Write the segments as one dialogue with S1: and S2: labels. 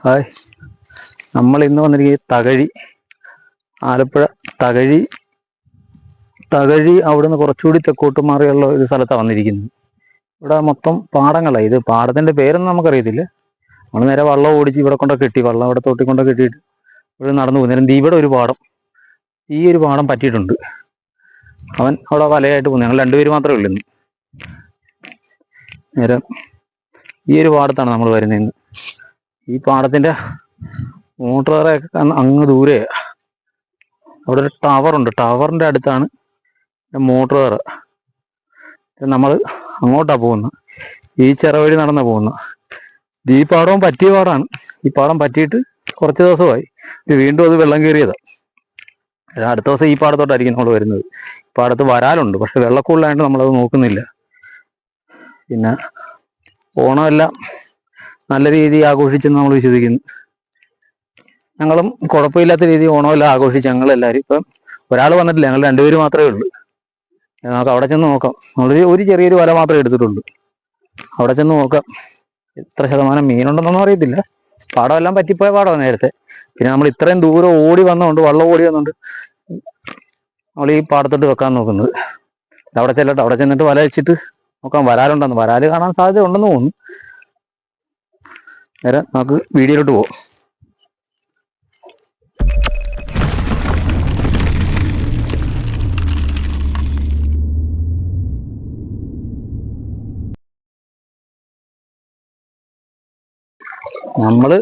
S1: Hi, നമ്മൾ ഇന്ന് വന്നിരിക്കുന്നത് തകഴി, ആലപ്പുഴ തകഴി അവിടുന്ന് കുറച്ചുകൂടി തെക്കോട്ട് മാറിയുള്ള ഒരു സ്ഥലത്താണ് വന്നിരിക്കുന്നത്. ഇവിടെ മൊത്തം പാടങ്ങളാണ്. ഇത് പാടത്തിൻ്റെ പേരൊന്നും നമുക്കറിയത്തില്ല. നമ്മൾ നേരെ വള്ളം ഓടിച്ച് ഇവിടെ കൊണ്ടൊക്കെ കെട്ടി, വള്ളം ഇവിടെ തോട്ടി കൊണ്ടൊക്കെ കെട്ടിയിട്ട് ഇവിടെ നടന്നു പോകുന്നേരം ഇവിടെ ഒരു പാടം, ഈ ഒരു പാടം പറ്റിയിട്ടുണ്ട്. അവൻ അവിടെ വലയായിട്ട് പോകുന്നു. ഞങ്ങൾ രണ്ടുപേര് മാത്രമേ ഉള്ളൂ ഇന്ന്. നേരം ഈ ഒരു പാടത്താണ് നമ്മൾ വരുന്നത്. ഈ പാടത്തിൻ്റെ മോട്ടോറൊക്കെ അങ്ങ് ദൂരെ അവിടെ ഒരു ടവറുണ്ട്. ടവറിൻ്റെ അടുത്താണ് മോട്ടോർ. നമ്മൾ അങ്ങോട്ടാണ് പോകുന്നത്. ഈ ചെറവഴി നടന്ന പോകുന്നത്. ഈ പാടവും പറ്റിയ പാടാണ്. ഈ പാടം പറ്റിയിട്ട് കുറച്ച് ദിവസമായി. വീണ്ടും അത് വെള്ളം കയറിയതാണ്. അടുത്ത ദിവസം ഈ പാടത്തോട്ടായിരിക്കും നമ്മൾ വരുന്നത്. പാടത്ത് വരാലുണ്ട്, പക്ഷെ വെള്ളക്കൂടുതലായിട്ട് നമ്മളത് നോക്കുന്നില്ല. പിന്നെ ഓണമെല്ലാം നല്ല രീതിയിൽ ആഘോഷിച്ചെന്ന് നമ്മൾ വിശ്വസിക്കുന്നു. ഞങ്ങളും കുഴപ്പമില്ലാത്ത രീതിയിൽ ഓണമെല്ലാം ആഘോഷിച്ച് ഞങ്ങളെല്ലാവരും. ഇപ്പം ഒരാൾ വന്നിട്ടില്ല, ഞങ്ങൾ രണ്ടുപേര് മാത്രമേ ഉള്ളൂ. നമുക്ക് അവിടെ ചെന്ന് നോക്കാം. ഒരു ചെറിയൊരു വല മാത്രമേ എടുത്തിട്ടുള്ളൂ. അവിടെ ചെന്ന് നോക്കാം എത്ര ശതമാനം മീനുണ്ടെന്നൊന്നും അറിയത്തില്ല. പാടമെല്ലാം പറ്റിപ്പോയ പാടമാണ് നേരത്തെ. പിന്നെ നമ്മൾ ഇത്രയും ദൂരം ഓടി വന്നതുകൊണ്ട്, വള്ളം ഓടി വന്നുകൊണ്ട് നമ്മൾ ഈ പാടത്തോട്ട് വെക്കാൻ നോക്കുന്നത്. അവിടെ ചെല്ലട്ടെ, അവിടെ ചെന്നിട്ട് വല വെച്ചിട്ട് നോക്കാം വരാലുണ്ടെന്ന്. വരാല് കാണാൻ സാധ്യത ഉണ്ടെന്ന് തോന്നുന്നു. നേരെ നമുക്ക് വീഡിയോയിലോട്ട് പോകാം. നമ്മള്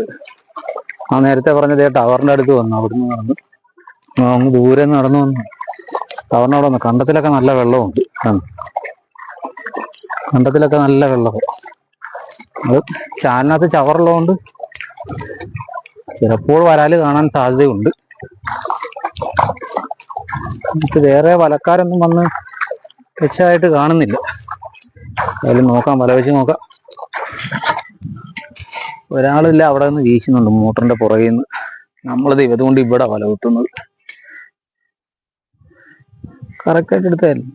S1: നേരത്തെ പറഞ്ഞത് ടവറിന്റെ അടുത്ത് വന്നു. അവിടുന്ന് നടന്ന് അങ്ങ് ദൂരെ നടന്നു വന്നു. ടവറിന്റെ അവിടെ വന്നു. കണ്ടത്തിലൊക്കെ നല്ല വെള്ളമുണ്ട്. കണ്ടത്തിലൊക്കെ നല്ല വെള്ളമാണ്. അത് ചാലിനകത്ത് ചവറുള്ളതുകൊണ്ട് ചിലപ്പോൾ വരാല് കാണാൻ സാധ്യതയുണ്ട്. നമുക്ക് വേറെ വലക്കാരൊന്നും വന്ന് രക്ഷമായിട്ട് കാണുന്നില്ല. അതിൽ നോക്കാം, വല വെച്ച് നോക്കാം. ഒരാളില്ല, അവിടെ നിന്ന് വീശുന്നുണ്ട് മോട്ടറിന്റെ പുറകിൽ നിന്ന്. നമ്മളത് ഇതുകൊണ്ട് ഇവിടെ വല കുത്തുന്നത് കറക്റ്റായിട്ട് എടുത്തായിരുന്നു.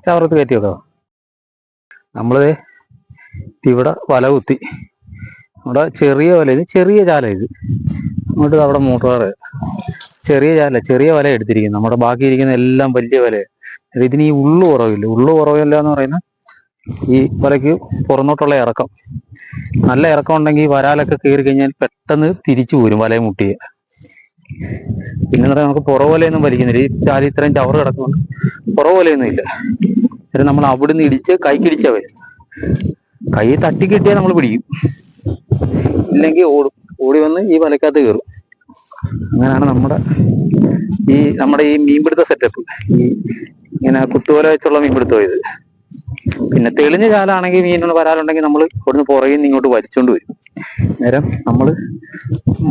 S1: ചവറത്ത് കയറ്റി വെക്കാം. നമ്മള് ഇവിടെ വല കുത്തി. അവിടെ ചെറിയ വല, ഇത് ചെറിയ ചാല. ഇത് അങ്ങോട്ട് അവിടെ മോട്ടോർ ചെറിയ ചാല, ചെറിയ വല എടുത്തിരിക്കുന്നു. നമ്മുടെ ബാക്കി ഇരിക്കുന്ന എല്ലാം വലിയ വലയാണ്. ഇതിന് ഈ ഉള്ളു കുറവില്ല. ഉള്ളു കുറവില്ല എന്ന് പറയുന്നത് ഈ വലയ്ക്ക് പുറന്നോട്ടുള്ള ഇറക്കം. നല്ല ഇറക്കം ഉണ്ടെങ്കിൽ വരാലൊക്കെ കയറി കഴിഞ്ഞാൽ പെട്ടെന്ന് തിരിച്ചു പോരും വലയെ മുട്ടിയെ. പിന്നെ പറയാം, നമുക്ക് പുറവലയൊന്നും വലിക്കുന്നില്ല. ഈ ചാലി ഇത്രയും ചവറ് കിടക്കുന്നുണ്ട്, പുറവലയൊന്നും ഇല്ല. എന്നിട്ട് നമ്മൾ അവിടുന്ന് ഇടിച്ച് കൈക്കിടിച്ചാൽ വരും. കൈ തട്ടി കിട്ടിയാൽ നമ്മൾ പിടിക്കും, ഇല്ലെങ്കിൽ ഓടി വന്ന് ഈ വലക്കകത്ത് കയറും. അങ്ങനെയാണ് നമ്മുടെ ഈ മീൻപിടുത്ത സെറ്റപ്പ്. ഈ ഇങ്ങനെ കുത്തുവല വെച്ചുള്ള മീൻപിടുത്തം ഇത്. പിന്നെ തെളിഞ്ഞ ചാലാണെങ്കിൽ മീനുകൾ വരാലുണ്ടെങ്കിൽ നമ്മൾ ഇവിടുന്ന് പുറകിൽ നിന്ന് ഇങ്ങോട്ട് വലിച്ചോണ്ട് വരും. നേരം നമ്മൾ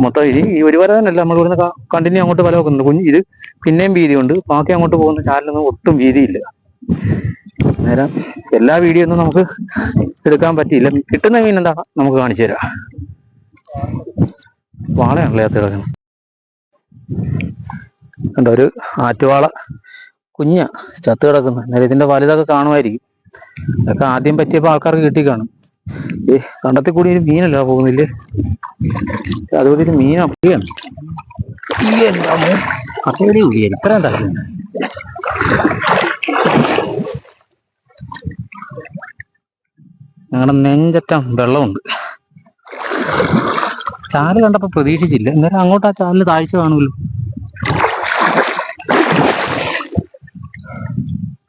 S1: മൊത്തം ഈ ഒരു വര തന്നെയല്ല, നമ്മൾ ഇവിടുന്ന് കണ്ടിന്യൂ അങ്ങോട്ട് വല വെക്കുന്നുണ്ട്. ഇത് പിന്നെയും വീതിയുണ്ട്. ബാക്കി അങ്ങോട്ട് പോകുന്ന ചാലിനൊന്നും ഒട്ടും വീതിയില്ല. നേരം എല്ലാ വീഡിയോ ഒന്നും നമുക്ക് എടുക്കാൻ പറ്റിയില്ല. കിട്ടുന്ന മീൻ എന്താ നമുക്ക് കാണിച്ചു തരാം. വാളയാണല്ലേ അത് കിടക്കണം. കണ്ടോ, ഒരു ആറ്റുവാള കുഞ്ഞ ചത്ത് കിടക്കുന്ന. നേരം ഇതിന്റെ വലുതൊക്കെ കാണുമായിരിക്കും. അതൊക്കെ ആദ്യം പറ്റിയപ്പോൾ ആൾക്കാർക്ക് കിട്ടി കാണും. കണ്ടത്തിൽ കൂടി ഒരു മീനല്ല പോകുന്നില്ലേ, അതുകൊണ്ട് ഒരു മീൻ അപ്പയാണ്. അപ്പയുടെ ഉള്ളിയ ഇത്രയും തല ഞങ്ങളുടെ നെഞ്ചറ്റം വെള്ളമുണ്ട്. ചാല് കണ്ടപ്പോ പ്രതീക്ഷിച്ചില്ല. എന്നാലും അങ്ങോട്ട് ആ ചാലിന് താഴ്ച കാണുമല്ലോ.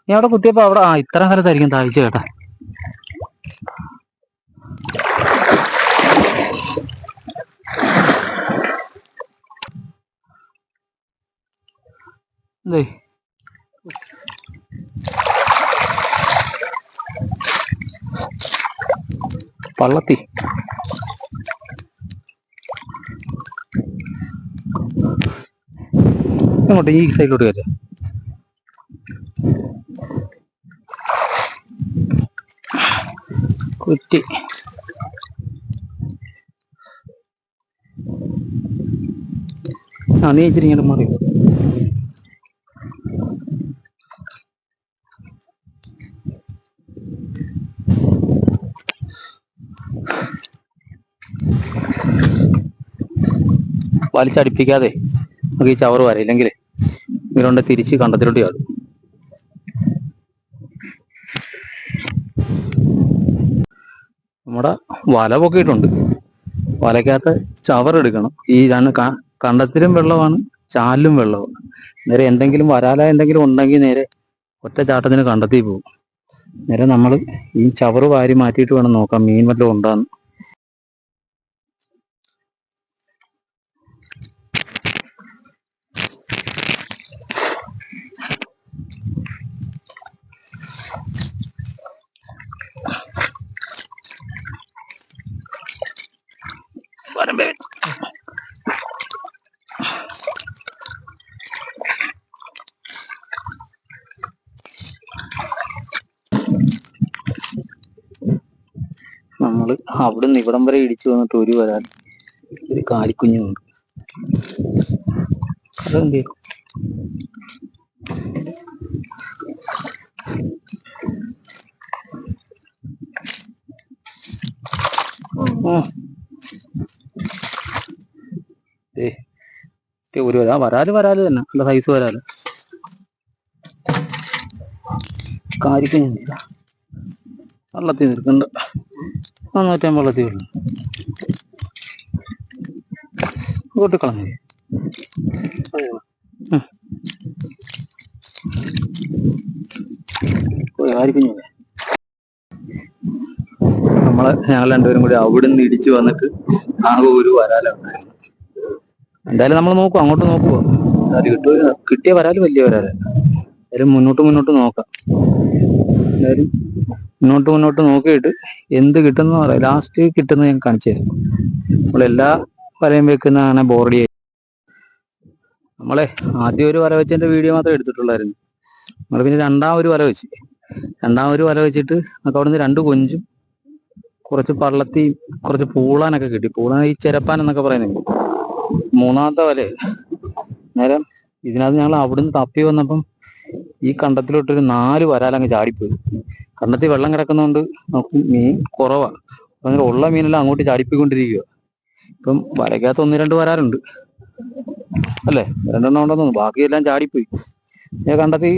S1: ഞാൻ അവിടെ കുത്തിയപ്പോ അവിടെ ഇത്ര സ്ഥലത്തായിരിക്കും താഴ്ച കേട്ടാ. എന്തേ പള്ളത്തി അങ്ങോട്ട് ഈ സൈഡിലോട്ട് കയറ്റാം. കുറ്റി നീ ഇച്ചിരി ഇങ്ങനെ മാറി. വലിച്ചടിപ്പിക്കാതെ നമുക്ക് ഈ ചവറ് വരാം, ഇല്ലെങ്കിൽ ഇവരുണ്ട് തിരിച്ച് കണ്ടത്തിലോട്ട് ചാടും. നമ്മുടെ വല പൊക്കിയിട്ടുണ്ട്. വലക്കകത്ത് ചവറെടുക്കണം. ഈ കണ്ടത്തിലും വെള്ളമാണ്, ചാലിലും വെള്ളമാണ്. നേരെ എന്തെങ്കിലും വരാല എന്തെങ്കിലും ഉണ്ടെങ്കിൽ നേരെ ഒറ്റ ചാട്ടത്തിന് കണ്ടെത്തി പോകും. നേരെ നമ്മൾ ഈ ചവറ് വാരി മാറ്റിയിട്ട് വേണം നോക്കാം മീൻ വല്ലതും ഉണ്ടാന്ന്. നമ്മള് അവിടുന്ന് ഇവിടം വരെ ഇടിച്ചു വന്നിട്ട് ഒരു വരാൻ ഒരു കാലിക്കുഞ്ഞുണ്ട്. അതെന്ത് ഒരു വരാല് തന്നെ, നല്ല സൈസ് വരാല്. കാലിക്കുഞ്ഞില്ല, വെള്ളത്തിൽ നിൽക്കണ്ട. 450 വെള്ളത്തിൽ വരുന്നു. കൂട്ടിക്കളഞ്ഞു. കാലിക്കുഞ്ഞില്ല. ഞങ്ങൾ രണ്ടുപേരും കൂടി അവിടുന്ന് ഇടിച്ചു വന്നിട്ട് ആകെ ഒരു വരാല ഉണ്ടായിരുന്നു. എന്തായാലും നമ്മൾ നോക്കുക, അങ്ങോട്ട് നോക്കുക. കിട്ടിയ വരാല് വലിയ വരാല. എന്തായാലും മുന്നോട്ട് നോക്കാം. എന്തായാലും മുന്നോട്ട് നോക്കിയിട്ട് എന്ത് കിട്ടുന്ന പറയാം. ലാസ്റ്റ് കിട്ടുന്നത് ഞാൻ കാണിച്ചു തരാം. നമ്മളെല്ലാ വലയും വെക്കുന്നതാണ് ബോറടി. നമ്മളെ ആദ്യം ഒരു വല വെച്ചതിന്റെ വീഡിയോ മാത്രമേ എടുത്തിട്ടുള്ളായിരുന്നു. നമ്മൾ പിന്നെ രണ്ടാമൊരു വല വെച്ചിട്ട് നമുക്ക് അവിടുന്ന് 2 കൊഞ്ചും കുറച്ച് പള്ളത്തി കുറച്ച് പൂളാനൊക്കെ കിട്ടി. പൂളാൻ ഈ ചെരപ്പാൻ എന്നൊക്കെ പറയുന്നത്. മൂന്നാമത്തെ വല നേരം ഇതിനകത്ത് ഞങ്ങൾ അവിടുന്ന് തപ്പി വന്നപ്പം ഈ കണ്ടത്തിലോട്ടൊരു 4 വരാലങ്ങ് ചാടിപ്പോയി. കണ്ടത്തിൽ വെള്ളം കിടക്കുന്നതുകൊണ്ട് നമുക്ക് മീൻ കുറവാണ്. അങ്ങനെ ഉള്ള മീനെല്ലാം അങ്ങോട്ട് ചാടിപ്പോയിക്കൊണ്ടിരിക്കുക. ഇപ്പം വലയ്ക്കകത്ത് 1-2 വരാറുണ്ട് അല്ലേ, 2 ഉണ്ടെന്ന് തോന്നുന്നു. ബാക്കിയെല്ലാം ചാടിപ്പോയി. കണ്ടത്തി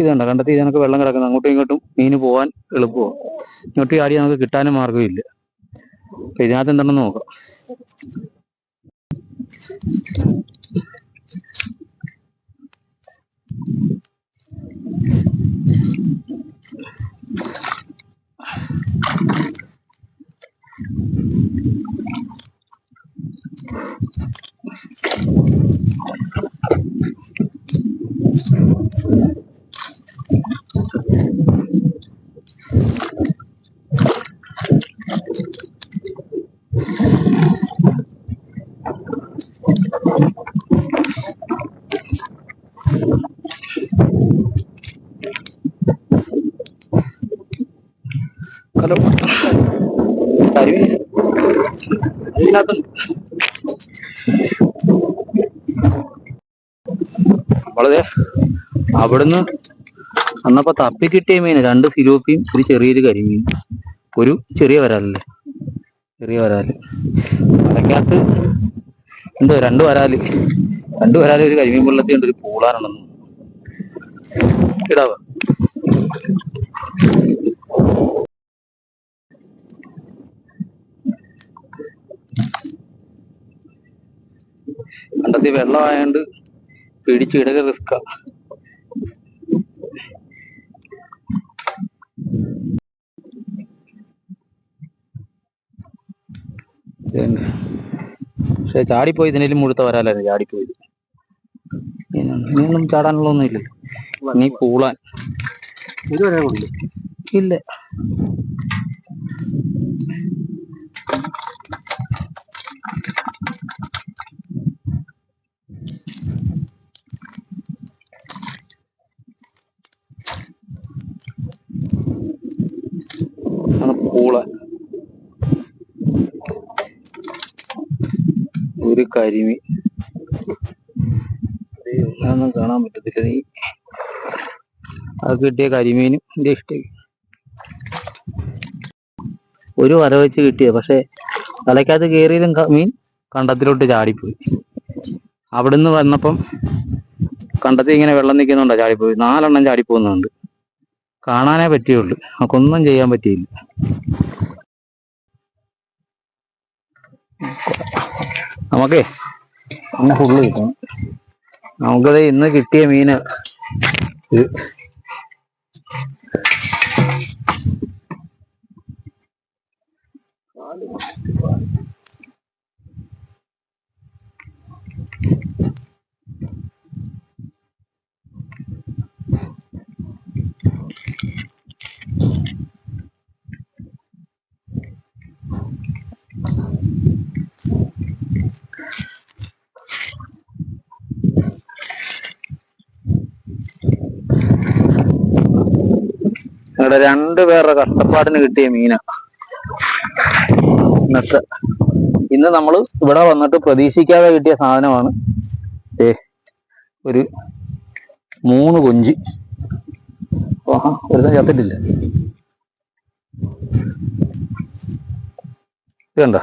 S1: ഇതിനൊക്കെ വെള്ളം കിടക്കുന്നത്. അങ്ങോട്ടും ഇങ്ങോട്ടും മീന് പോകാൻ എളുപ്പമാണ്. ഇങ്ങോട്ട് ചാടി നമുക്ക് കിട്ടാനും മാർഗമില്ല. അപ്പൊ ഇതിനകത്ത് എന്താണെന്ന് നോക്കാം. ഹലോ, നമ്മളത് അവിടുന്ന് അന്നപ്പോ തപ്പി കിട്ടിയ മീന് 2 സിലോപ്പിയും ഒരു ചെറിയൊരു കരിമീൻ, ഒരു ചെറിയ വരാല്. വലക്കകത്ത് എന്തോ 2 വരാല് ഒരു കരിമീൻ വെള്ളത്തി ഉണ്ട്, ഒരു പൂളാനുണ്ടെന്ന് ഇടാവ. കണ്ടത്തി വെള്ളമായോണ്ട് പിടിച്ചിടക റിസ്കാ. പക്ഷെ ചാടിപ്പോയി. ഇതിനേലും മുഴുത്ത വരാലായിരുന്നു ചാടിപ്പോയത്. ഇനിയൊന്നും ചാടാനുള്ളതൊന്നും ഇല്ലല്ലോ. നീ പൂളാൻ ഇതുവരെ ഇല്ല. പൂള, ഒരു കരിമീൻ. ഒന്നും കാണാൻ പറ്റത്തില്ല. നീ അത് കിട്ടിയ കരിമീനും എന്റെ ഇഷ്ടം. ഒരു വര വെച്ച് കിട്ടിയ, പക്ഷെ തലയ്ക്കകത്ത് കയറിയതും മീൻ കണ്ടത്തിലോട്ട് ചാടിപ്പോയി. അവിടുന്ന് വന്നപ്പം കണ്ടത്തിൽ ഇങ്ങനെ വെള്ളം നിൽക്കുന്നുണ്ടോ ചാടിപ്പോയി. 4 എണ്ണം ചാടിപ്പോകുന്നുണ്ട്. കാണാനേ പറ്റിയുള്ളൂ, നമുക്കൊന്നും ചെയ്യാൻ പറ്റിയില്ല. നമുക്കേ ഫുള്ള് കിട്ടണം. നമുക്കത് ഇന്ന് കിട്ടിയ മീന് ഇത്. ഞങ്ങളുടെ 2 പേരുടെ കഷ്ടപ്പാടിന് കിട്ടിയ മീനാ ഇന്നത്തെ. ഇന്ന് നമ്മള് ഇവിടെ വന്നിട്ട് പ്രതീക്ഷിക്കാതെ കിട്ടിയ സാധനമാണ്. ഒരു 3 കൊഞ്ച്. ഒരു ചത്തിട്ടില്ല. ഇതുണ്ടോ,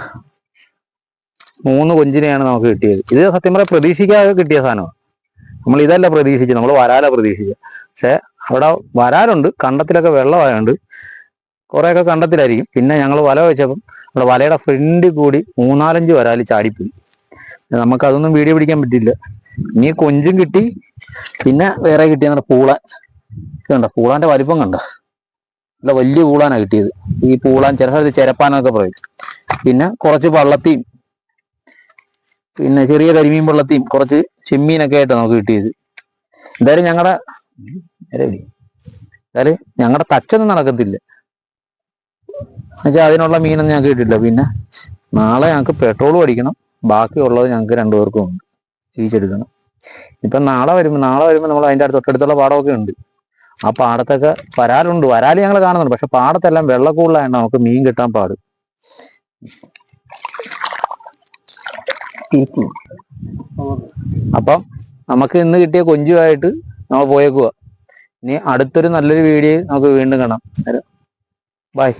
S1: 3 കൊഞ്ചിനെയാണ് നമുക്ക് കിട്ടിയത്. ഇത് സത്യം പറയാൻ പ്രതീക്ഷിക്കാതെ കിട്ടിയ സാധനമാണ്. നമ്മൾ ഇതല്ല പ്രതീക്ഷിച്ചത്, നമ്മൾ വരാല പ്രതീക്ഷിച്ചത്. പക്ഷെ അവിടെ വരാലുണ്ട്, കണ്ടത്തിലൊക്കെ വെള്ളമായുണ്ട്. കുറെയൊക്കെ കണ്ടത്തിലായിരിക്കും. പിന്നെ ഞങ്ങൾ വല വെച്ചപ്പം നമ്മുടെ വലയുടെ ഫ്രണ്ടിൽ കൂടി 3-4 വരാല് ചാടിപ്പോയി. നമുക്കതൊന്നും വീഡിയോ പിടിക്കാൻ പറ്റില്ല. ഇനി കൊഞ്ചും കിട്ടി, പിന്നെ വേറെ കിട്ടിയ നമ്മുടെ പൂളാൻ. കണ്ട പൂളാന്റെ വലിപ്പം കണ്ട, നല്ല വലിയ പൂളാനാണ് കിട്ടിയത്. ഈ പൂളാൻ ചില സ്ഥലത്ത് ചെരപ്പാനൊക്കെ പറയും. പിന്നെ കുറച്ച് വള്ളത്തിയും, പിന്നെ ചെറിയ കരിമീൻ വെള്ളത്തിയും, കുറച്ച് ചെമ്മീനൊക്കെ ആയിട്ടാണ് നമുക്ക് കിട്ടിയത്. എന്തായാലും ഞങ്ങളുടെ തച്ചൊന്നും നടക്കത്തില്ല എന്നുവെച്ചാൽ അതിനുള്ള മീനൊന്നും ഞങ്ങൾക്ക് കിട്ടില്ല. പിന്നെ നാളെ ഞങ്ങൾക്ക് പെട്രോൾ അടിക്കണം. ബാക്കിയുള്ളത് ഞങ്ങൾക്ക് 2 പേർക്കും ഉണ്ട്, തിരിച്ചെടുക്കണം. ഇപ്പം നാളെ വരുമ്പോൾ നമ്മൾ അതിൻ്റെ തൊട്ടടുത്തുള്ള പാടമൊക്കെ ഉണ്ട്. ആ പാടത്തൊക്കെ വരാലുണ്ട്. വരാല് ഞങ്ങൾ കാണുന്നുണ്ട്. പക്ഷെ പാടത്തെല്ലാം വെള്ളക്കൂടുതലായതുകൊണ്ട് നമുക്ക് മീൻ കിട്ടാൻ പാട്. അപ്പം നമുക്ക് ഇന്ന് കിട്ടിയ കൊഞ്ചുമായിട്ട് നമ്മൾ പോയേക്കുക. ഇനി അടുത്തൊരു നല്ലൊരു വീഡിയോ നമുക്ക് വീണ്ടും കാണാം. ബൈ.